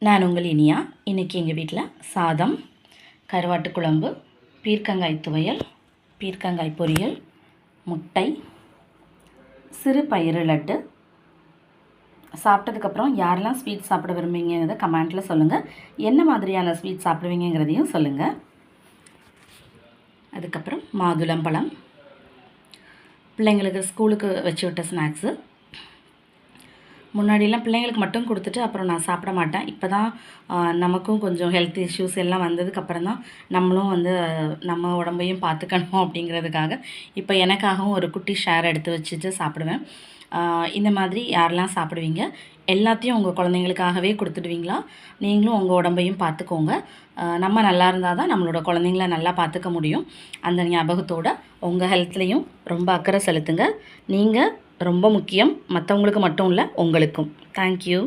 நான் உங்கள் இனியா. இன்றைக்கி எங்கள் வீட்டில் சாதம், கருவாட்டு குழம்பு, பீர்க்கங்காய் துவையல், பீர்க்கங்காய் பொரியல், முட்டை, சிறு பயிறு லட்டு. சாப்பிட்டதுக்கப்புறம் யாரெல்லாம் ஸ்வீட் சாப்பிட விரும்புவீங்கிறத கமெண்ட்டில் சொல்லுங்கள். என்ன மாதிரியான ஸ்வீட் சாப்பிடுவீங்கிறதையும் சொல்லுங்கள். அதுக்கப்புறம் மாதுளம்பழம், பிள்ளைங்களுக்கு ஸ்கூலுக்கு வச்சு விட்ட ஸ்நாக்ஸு. முன்னாடியெல்லாம் பிள்ளைங்களுக்கு மட்டும் கொடுத்துட்டு அப்புறம் நான் சாப்பிட மாட்டேன். இப்போ தான் நமக்கும் கொஞ்சம் ஹெல்த் இஷ்யூஸ் எல்லாம் வந்ததுக்கப்புறம் தான் நம்மளும் வந்து நம்ம உடம்பையும் பார்த்துக்கணும் அப்படிங்கிறதுக்காக இப்போ எனக்காகவும் ஒரு குட்டி ஷேர் எடுத்து வச்சுட்டு சாப்பிடுவேன். இந்த மாதிரி யாரெல்லாம் சாப்பிடுவீங்க? எல்லாத்தையும் உங்கள் குழந்தைங்களுக்காகவே கொடுத்துடுவீங்களா? நீங்களும் உங்கள் உடம்பையும் பார்த்துக்கோங்க. நம்ம நல்லா இருந்தால் தான் நம்மளோட குழந்தைங்கள நல்லா பார்த்துக்க முடியும். அந்த ஞாபகத்தோடு உங்கள் ஹெல்த்லேயும் ரொம்ப அக்கறை செலுத்துங்க. நீங்கள் ரொம்ப முக்கியம். மற்றவங்களுக்கு மட்டும் இல்லை, உங்களுக்கும். தேங்க்யூ.